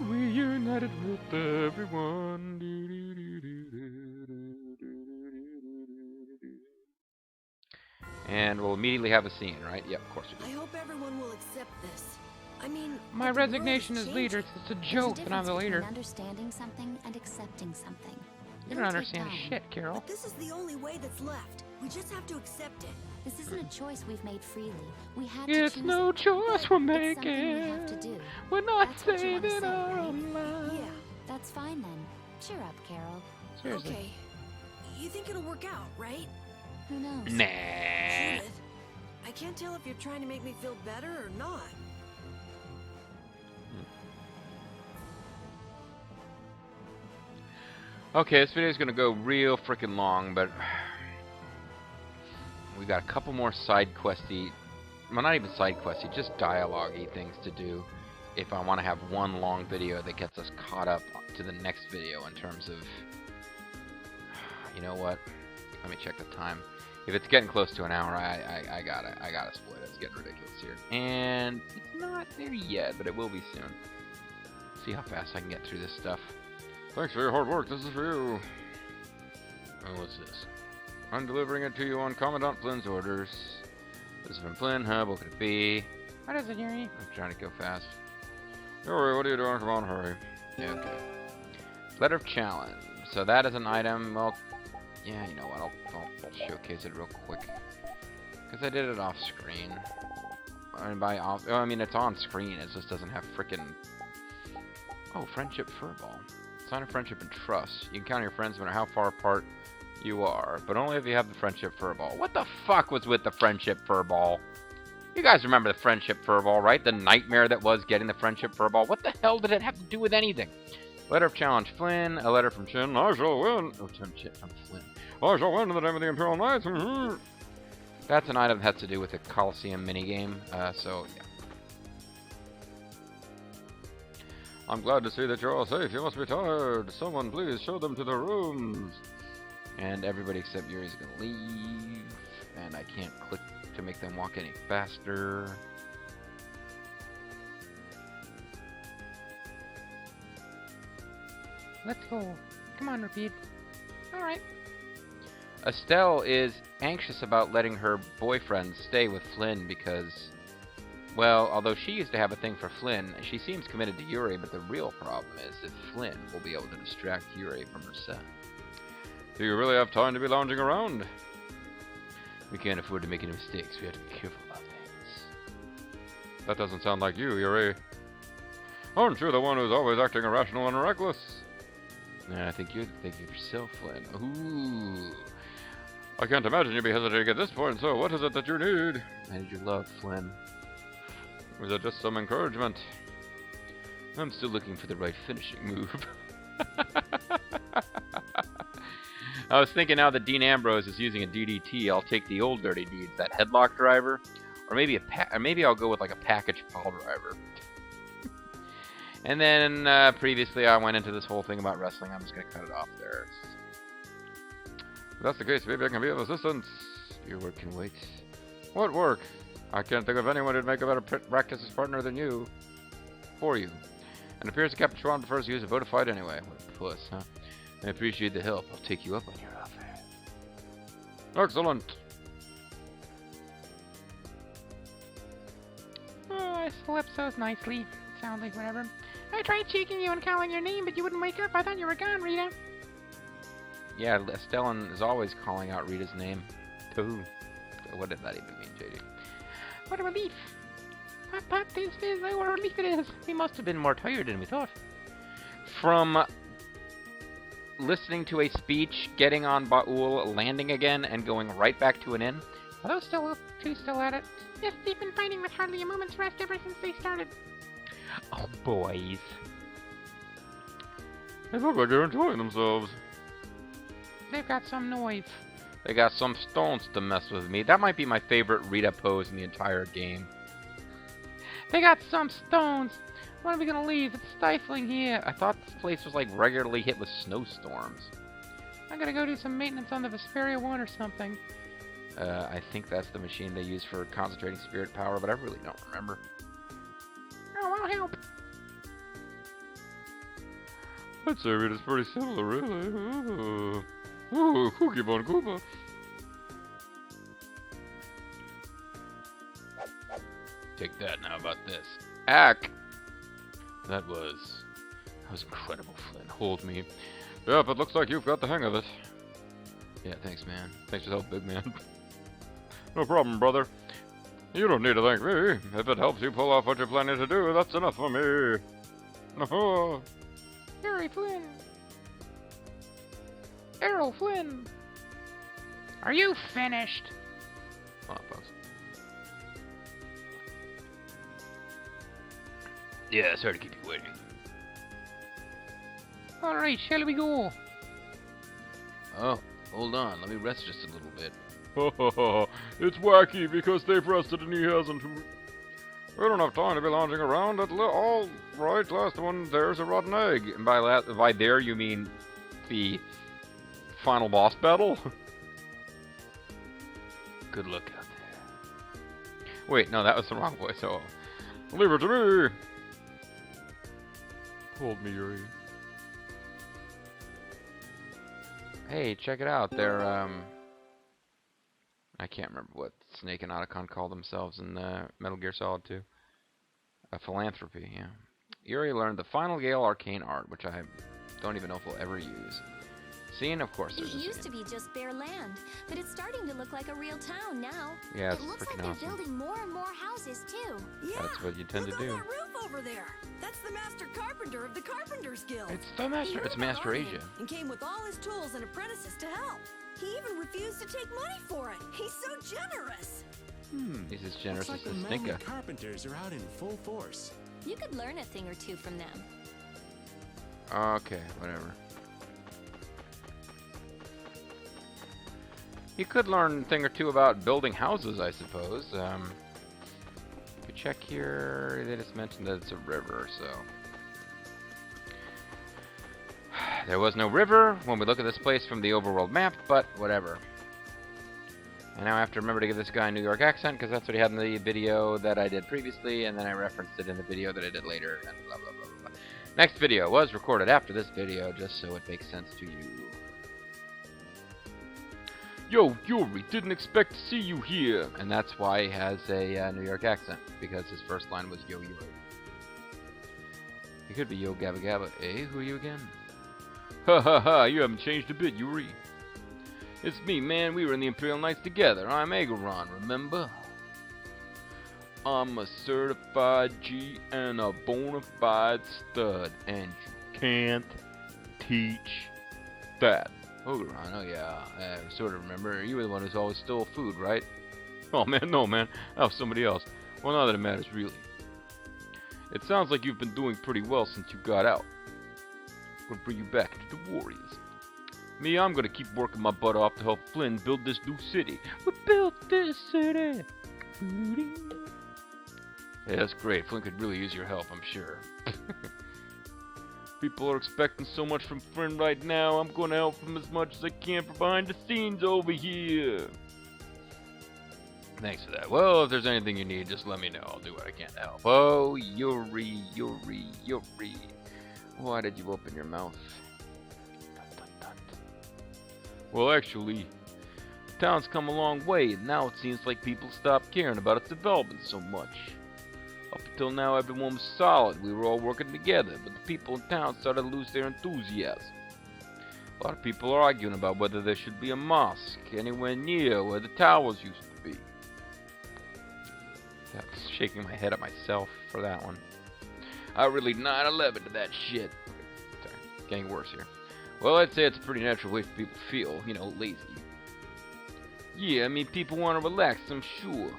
Reunited with everyone. And we'll immediately have a scene, right? Yep, of course we I do. hope everyone will accept this. I mean, My the world resignation is as leader, changing. it's a There's joke that I'm difference the between leader. understanding something and accepting something. You It'll don't take understand time. shit, Carol. But this is the only way that's left. We just have to accept it. This isn't a choice we've made freely. We had to It's choose no it, choice but we're it's something we have to making. do. We're not That's what you wanna saving say, our right? own lives. Yeah. That's fine then. Cheer up, Carol. Seriously. Okay. You think it'll work out, right? Who knows? Nah. Judith, I can't tell if you're trying to make me feel better or not. Okay, this video is going to go real freaking long, but we got a couple more side questy, well, not even side questy, just dialogue-y things to do if I want to have one long video that gets us caught up to the next video in terms of, you know what, let me check the time. If it's getting close to an hour, I gotta split. It's getting ridiculous here. And it's not there yet, but it will be soon. See how fast I can get through this stuff. Thanks for your hard work. This is for you. Oh, what's this? I'm delivering it to you on Commandant Flynn's orders. This is from Flynn. Hub. What could it be? What is it, Yuri? I'm trying to go fast. Yuri, what are you doing? Come on, hurry. Yeah, okay. Letter of challenge. So that is an item. Well, yeah, you know what? I'll showcase it real quick. Because I did it off screen. And by off, oh, I mean, it's on screen. It just doesn't have frickin'. Oh, friendship furball. Sign of friendship and trust. You can count on your friends no matter how far apart you are, but only if you have the friendship furball. What the fuck was with the friendship furball? You guys remember the friendship furball, right? The nightmare that was getting the friendship furball. What the hell did it have to do with anything? Letter of challenge, Flynn. A letter from Chin. I shall win. Oh, from Flynn. I shall win in the name of the Imperial Knights. That's an item that has to do with the Coliseum minigame. So, yeah. I'm glad to see that you're all safe. You must be tired. Someone please show them to the rooms. And everybody except Yuri's gonna leave. And I can't click to make them walk any faster. Let's go. Come on, repeat. Alright. Estelle is anxious about letting her boyfriend stay with Flynn because, well, although she used to have a thing for Flynn, she seems committed to Yuri, but the real problem is if Flynn will be able to distract Yuri from her son. Do you really have time to be lounging around? We can't afford to make any mistakes. We have to be careful about things. That doesn't sound like you, Yuri. Aren't you the one who's always acting irrational and reckless? Yeah, I think you're thinking of yourself, Flynn. Ooh. I can't imagine you'd be hesitating at this point, so what is it that you need? I need your love, Flynn. Is it just some encouragement? I'm still looking for the right finishing move. I was thinking now that Dean Ambrose is using a DDT, I'll take the old dirty deeds, that headlock driver, or maybe I'll go with like a package pile driver. And then previously I went into this whole thing about wrestling. I'm just going to cut it off there. If that's the case, maybe I can be of assistance. Your work can wait. What work? I can't think of anyone who'd make a better practice partner than you. For you. And it appears that Captain Schwan prefers to use a vote fight anyway. What a puss, huh? I appreciate the help. I'll take you up on your offer. Excellent. Oh, I slept so nicely. Sounds like whatever. I tried shaking you and calling your name, but you wouldn't wake up. I thought you were gone, Rita. Yeah, Stellan is always calling out Rita's name. Too. What did that even mean? JD. What a relief. Pop, pop, this is what a relief it is. We must have been more tired than we thought. From listening to a speech, getting on Ba'ul, landing again, and going right back to an inn. Are those two still at it? Yes, they've been fighting with hardly a moment's rest ever since they started. Oh, boys. They look like they're enjoying themselves. They've got some noise. They got some stones to mess with me. That might be my favorite Rita pose in the entire game. They got some stones. When are we gonna leave? It's stifling here. I thought this place was like regularly hit with snowstorms. I gotta go do some maintenance on the Vesperia 1 or something. I think that's the machine they use for concentrating spirit power, but I really don't remember. Oh, I'll help. I'd say it is pretty similar, really. Ooh, cookie bun Koopa. Take that, now about this. Ack! That was incredible, Flynn. Hold me. Yep, it looks like you've got the hang of it. Yeah, thanks, man. Thanks for the help, big man. No problem, brother. You don't need to thank me. If it helps you pull off what you're planning to do, that's enough for me. Harry Flynn. Errol Flynn. Are you finished? Hold on, folks. Yeah, sorry to keep you waiting. Alright, shall we go? Oh, hold on. Let me rest just a little bit. It's wacky because they've rested and he hasn't. We don't have time to be lounging around. All right, last one. There's a rotten egg. And by there, you mean the final boss battle? Good luck out there. Wait, no, that was the wrong voice. Oh, leave it to me. Hold me, Yuri. Hey, check it out. They're I can't remember what Snake and Otacon call themselves in Metal Gear Solid 2. A philanthropy, yeah. Yuri learned the Final Gale arcane art, which I don't even know if we'll ever use. Scene, of course, there's a It used to scene. be just bare land, but it's starting to look like a real town now. Yeah, it's It looks freaking like they're awesome. building more and more houses, too. Yeah. That's what you tend Look to do. on that roof over there. That's the master carpenter of the Carpenters Guild. It's the master. It's Master Asia. And came with all his tools and apprentices to help. He even refused to take money for it. He's so generous. He's as generous Looks as like the the Stinka. carpenters are out in full force. You could learn a thing or two from them. Okay, whatever. You could learn a thing or two about building houses, I suppose. We check here. They just mentioned that it's a river, so. There was no river when we look at this place from the overworld map, but whatever. And now I have to remember to give this guy a New York accent, because that's what he had in the video that I did previously, and then I referenced it in the video that I did later, and blah, blah, blah, blah, blah. Next video was recorded after this video, just so it makes sense to you. Yo, Yuri, didn't expect to see you here. And that's why he has a New York accent, because his first line was Yo Yo. He could be Yo Gabba Gabba. Eh? Who are you again? Ha ha ha, you haven't changed a bit, Yuri. It's me, man. We were in the Imperial Knights together. I'm Agaron, remember? I'm a certified G and a bona fide stud, and you can't teach that. Ogeron, oh yeah, I sort of remember. You were the one who's always stole food, right? Oh man, no man, that was somebody else. Well, not that it matters really. It sounds like you've been doing pretty well since you got out. Gonna bring you back into the Warriors. Me, I'm gonna keep working my butt off to help Flynn build this new city. We built this city. Yeah, that's great. Flynn could really use your help, I'm sure. People are expecting so much from Flynn right now. I'm gonna help him as much as I can from behind the scenes over here. Thanks for that. Well, if there's anything you need, just let me know. I'll do what I can to help. Oh, Yuri, Yuri, Yuri. Why did you open your mouth? Dut, dut, dut. Well, actually, the town's come a long way, and now it seems like people stopped caring about its development so much. Up until now, everyone was solid. We were all working together, but the people in town started to lose their enthusiasm. A lot of people are arguing about whether there should be a mosque anywhere near where the towers used to be. I'm shaking my head at myself for that one. I really 9/11 to that shit. Sorry, getting worse here. Well, I'd say it's a pretty natural way for people to feel, you know, lazy. Yeah, I mean, people want to relax, I'm sure.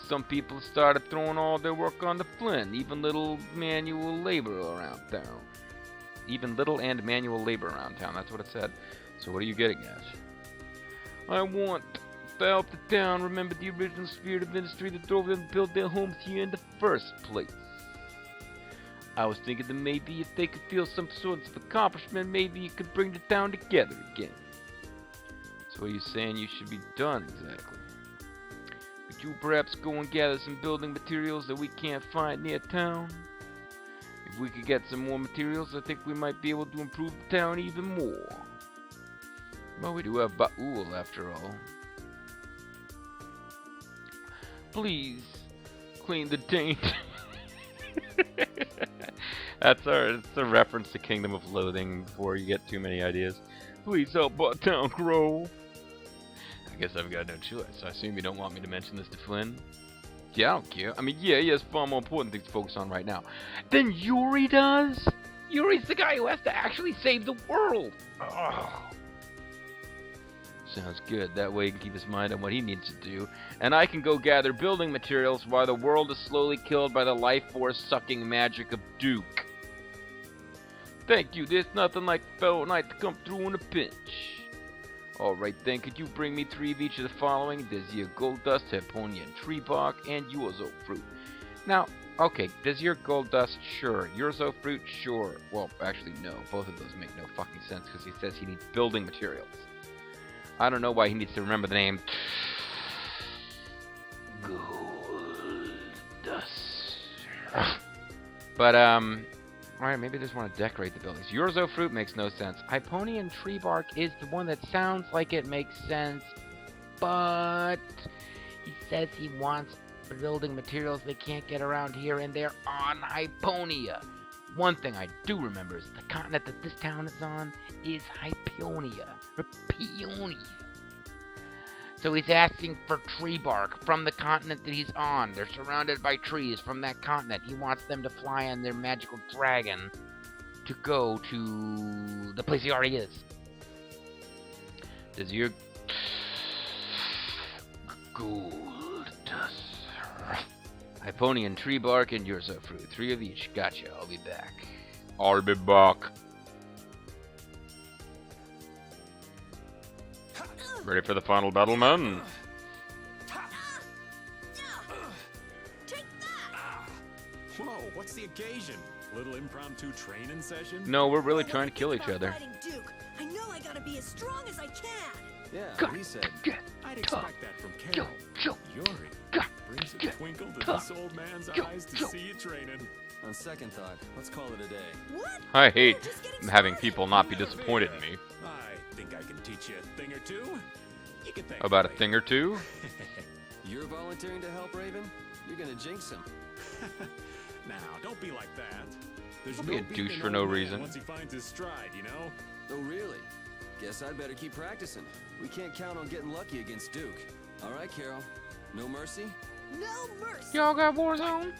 Some people started throwing all their work on the Flynn, even little manual labor around town. Even little and manual labor around town, that's what it said. So what are you getting at? I want to help the town remember the original spirit of industry that drove them to build their homes here in the first place. I was thinking that maybe if they could feel some sort of accomplishment, maybe it could bring the town together again. So what are you saying you should be done exactly? Could you perhaps go and gather some building materials that we can't find near town? If we could get some more materials, I think we might be able to improve the town even more. Well, we do have Ba'ul after all. Please, clean the taint. It's a reference to Kingdom of Loathing before you get too many ideas. Please help our town grow. I guess I've got no choice. I assume you don't want me to mention this to Flynn? Yeah, I don't care. I mean, yeah, he has far more important things to focus on right now. Then Yuri does? Yuri's the guy who has to actually save the world. Oh. Sounds good. That way he can keep his mind on what he needs to do. And I can go gather building materials while the world is slowly killed by the life force sucking magic of Duke. Thank you. There's nothing like a fellow knight to come through in a pinch. Alright then, could you bring me 3 of each of the following? Desir Gold Dust, Heponia and Tree Bark, and Yuazo Fruit. Now, okay, Desir Gold Dust, sure. Yuazo Fruit, sure. Well, actually, no. Both of those make no fucking sense because he says he needs building materials. I don't know why he needs to remember the name. Gold Dust. But, alright, maybe they just want to decorate the buildings. Yuazo Fruit makes no sense. Hyponian Tree Bark is the one that sounds like it makes sense, but he says he wants building materials they can't get around here, and they're on Hyponia. One thing I do remember is the continent that this town is on is Hyponia. Hyponia. So he's asking for tree bark from the continent that he's on. They're surrounded by trees from that continent. He wants them to fly on their magical dragon to go to the place he already is. Does your gold dust, Hyponian tree bark and Yuazo fruit, 3 of each. Gotcha. I'll be back. I'll be back. Ready for the final battle, man? Take that! Whoa, what's the occasion? Little impromptu training session? No, we're really Oh, trying to when I kill think each about other. fighting Duke, I know I gotta be as strong as I can. Yeah, he said. I'd expect that from Carol. Yuri brings a twinkle to this old man's eyes to see you training. On second thought, let's call it a day. What? I hate We're just getting having started. people not be disappointed in me. I think I can teach you a thing or two. You can thank About a me thing or two? You're volunteering to help, Raven? You're gonna jinx him. Now, don't be like that. There's Don't be a beating douche an for old no man reason. Once he finds his stride, you know? Oh, really? Guess I'd better keep practicing. We can't count on getting lucky against Duke. All right, Carol. No mercy? No mercy. Y'all got Warzone?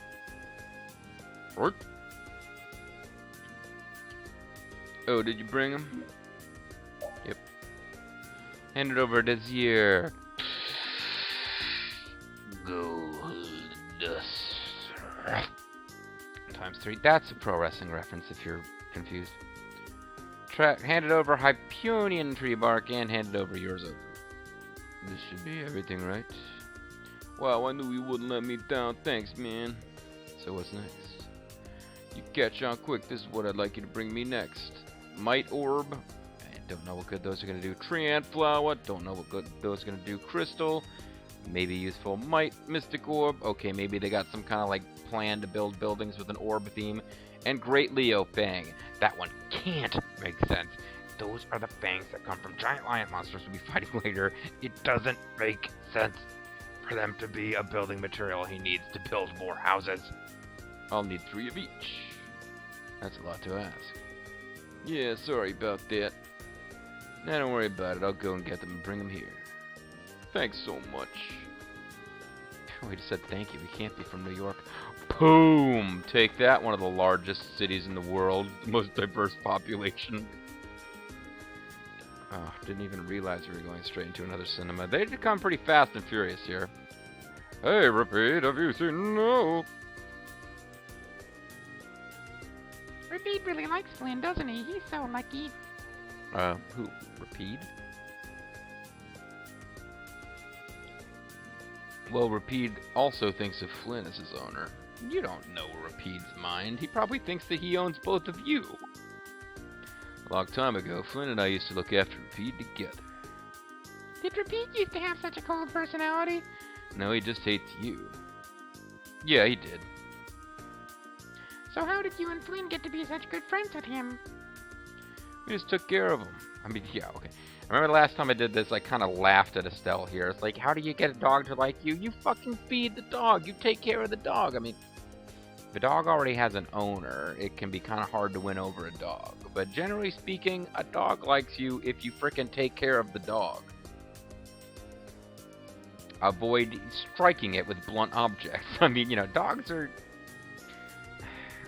What? Oh, did you bring him? Yep. Hand it over to Zier. Gold dust. Times 3. That's a pro wrestling reference if you're confused. Hand it over Hyponian tree bark and hand it over yours over. This should be everything, right? Wow, I knew you wouldn't let me down. Thanks, man. So what's next? You catch on quick. This is what I'd like you to bring me next. Might Orb. I don't know what good those are going to do. Treant Flower. Don't know what good those are going to do. Crystal. Maybe useful. Might Mystic Orb. Okay, maybe they got some kind of like plan to build buildings with an orb theme. And Great Leo Fang. That one can't make sense. Those are the fangs that come from giant lion monsters we'll be fighting later. It doesn't make sense for them to be a building material he needs to build more houses. I'll need 3 of each. That's a lot to ask. Yeah, sorry about that. Nah, don't worry about it. I'll go and get them and bring them here. Thanks so much. Oh, he just said thank you. He can't be from New York. Boom! Take that, one of the largest cities in the world. The most diverse population. Oh, didn't even realize we were going straight into another cinema. They become pretty fast and furious here. Hey, Repeat, have you seen... No. Repeat really likes Flynn, doesn't he? He's so lucky. Who? Repeat? Well, Repeat also thinks of Flynn as his owner. You don't know Repeat's mind. He probably thinks that he owns both of you. A long time ago, Flynn and I used to look after Repeat together. Did Repeat used to have such a cold personality? No, he just hates you. Yeah, he did. So how did you and Flynn get to be such good friends with him? We just took care of him. I mean, yeah, okay. I remember the last time I did this, I kind of laughed at Estelle here. It's like, how do you get a dog to like you? You fucking feed the dog. You take care of the dog. I mean, if a dog already has an owner, it can be kind of hard to win over a dog. But generally speaking, a dog likes you if you frickin' take care of the dog. Avoid striking it with blunt objects. I mean, you know, dogs are...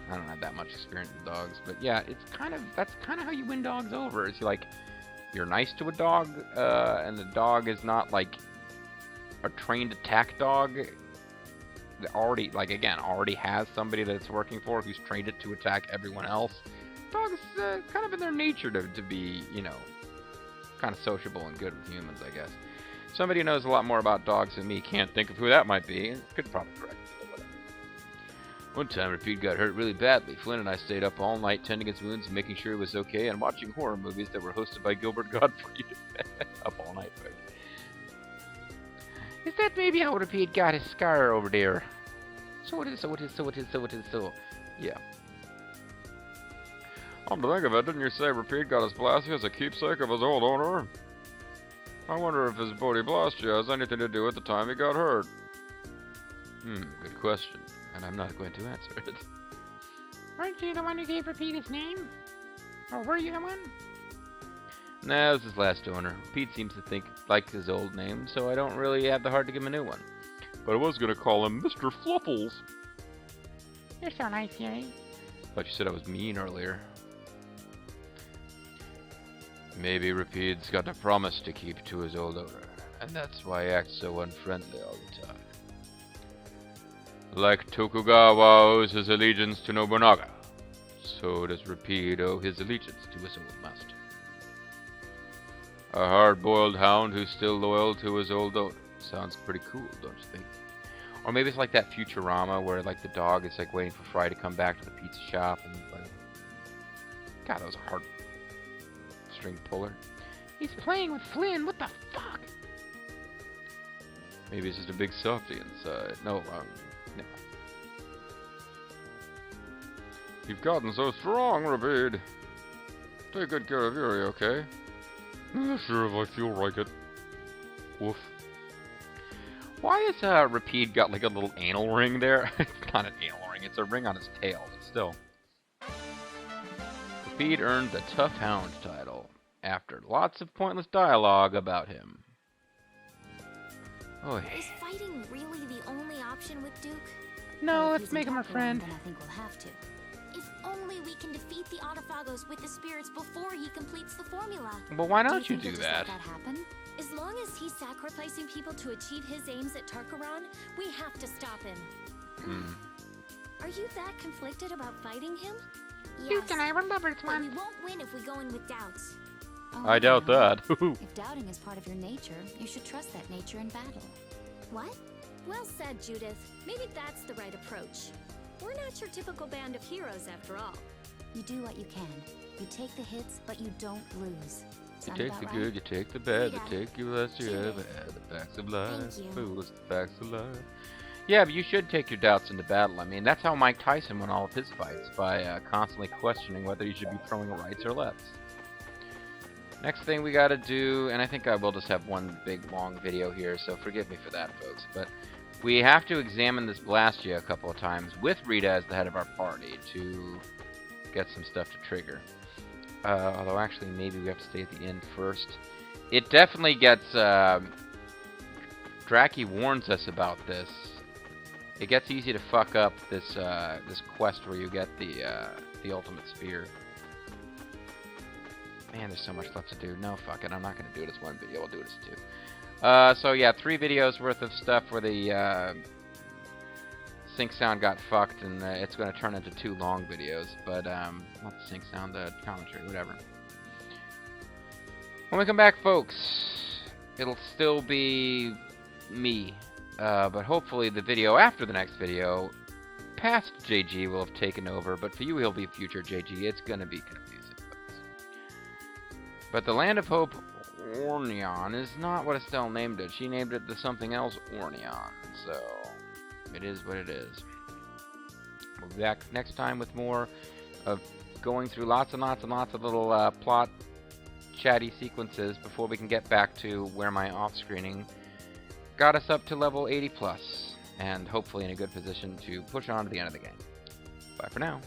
I don't have that much experience with dogs, but yeah, that's kind of how you win dogs over. It's like, you're nice to a dog, and the dog is not like a trained attack dog that already, like, again, already has somebody that it's working for who's trained it to attack everyone else. Dogs, kind of in their nature to be, you know, kind of sociable and good with humans, I guess. Somebody who knows a lot more about dogs than me can't think of who that might be, and could probably correct me. One time, Repeat got hurt really badly. Flynn and I stayed up all night tending his wounds and making sure he was okay and watching horror movies that were hosted by Gilbert Gottfried. Up all night, folks. Is that maybe how Repeat got his scar over there? So it is, so it is, so it is, so it is, so... Yeah. Come to think of it, didn't you say Repeat got his Blastia as a keepsake of his old owner? I wonder if his Bodhi Blastia has anything to do with the time he got hurt. Good question. And I'm not going to answer it. Weren't you the one who gave Repeat his name? Or were you the one? Nah, this is his last owner. Pete seems to like his old name, so I don't really have the heart to give him a new one. But I was going to call him Mr. Fluffles. You're so nice, Yuri. Thought you said I was mean earlier. Maybe Repeat's got a promise to keep to his old owner, and that's why he acts so unfriendly all the time. Like Tokugawa owes his allegiance to Nobunaga, so does Repeat owe his allegiance to his old master. A hard-boiled hound who's still loyal to his old owner. Sounds pretty cool, don't you think? Or maybe it's like that Futurama where like the dog is like waiting for Fry to come back to the pizza shop and like... God, that was a hard string puller. He's playing with Flynn, what the fuck? Maybe it's just a big softie inside. No, no. You've gotten so strong, Repeat. Take good care of Yuri, okay? Sure, if I feel like it. Woof. Why has Repeat got like a little anal ring there? It's not an anal ring, it's a ring on his tail, but still. Repeat earned the Tough Hound title after lots of pointless dialogue about him. Oh, Is fighting really the only option with Duke? No, Well, if let's he's make him our top one, friend. Then I think we'll have to. If only we can defeat the Autophagos with the spirits before he completes the formula. Well, why don't Do you think do he'll just that? let that happen? As long as he's sacrificing people to achieve his aims at Tarkaron, we have to stop him. Are you that conflicted about fighting him? Duke and I were lovers But we once. won't win if we go in with doubts. Oh, I doubt no. that. If doubting is part of your nature, you should trust that nature in battle. What? Well said, Judith. Maybe that's the right approach. We're not your typical band of heroes, after all. You do what you can. You take the hits, but you don't lose. You Sound take about the right? good, you take the bad, you Yeah. take you less you Judith. ever had. The facts of life, Thank you. fools, the facts of life. Yeah, but you should take your doubts into battle. I mean, that's how Mike Tyson won all of his fights, by constantly questioning whether he should be throwing rights or lefts. Next thing we gotta do, and I think I will just have one big long video here, so forgive me for that, folks, but we have to examine this Blastia a couple of times with Rita as the head of our party to get some stuff to trigger. Although actually maybe we have to stay at the end first. It definitely gets, Draki warns us about this It gets easy to fuck up this this quest where you get the ultimate spear. Man, there's so much left to do. No, fuck it. I'm not gonna do it as one video. I'll do it as two. So yeah, 3 videos worth of stuff where the sync sound got fucked, and it's gonna turn into 2 long videos. But not the sync sound, the commentary, whatever. When we come back, folks, it'll still be me. But hopefully the video after the next video, past JG will have taken over, but for you he'll be future JG. It's gonna be confusing, folks. But the Land of Hope Orneon is not what Estelle named it. She named it the something else Orneon, so it is what it is. We'll be back next time with more of going through lots and lots and lots of little plot chatty sequences before we can get back to where my off-screening got us up to level 80+, and hopefully in a good position to push on to the end of the game. Bye for now.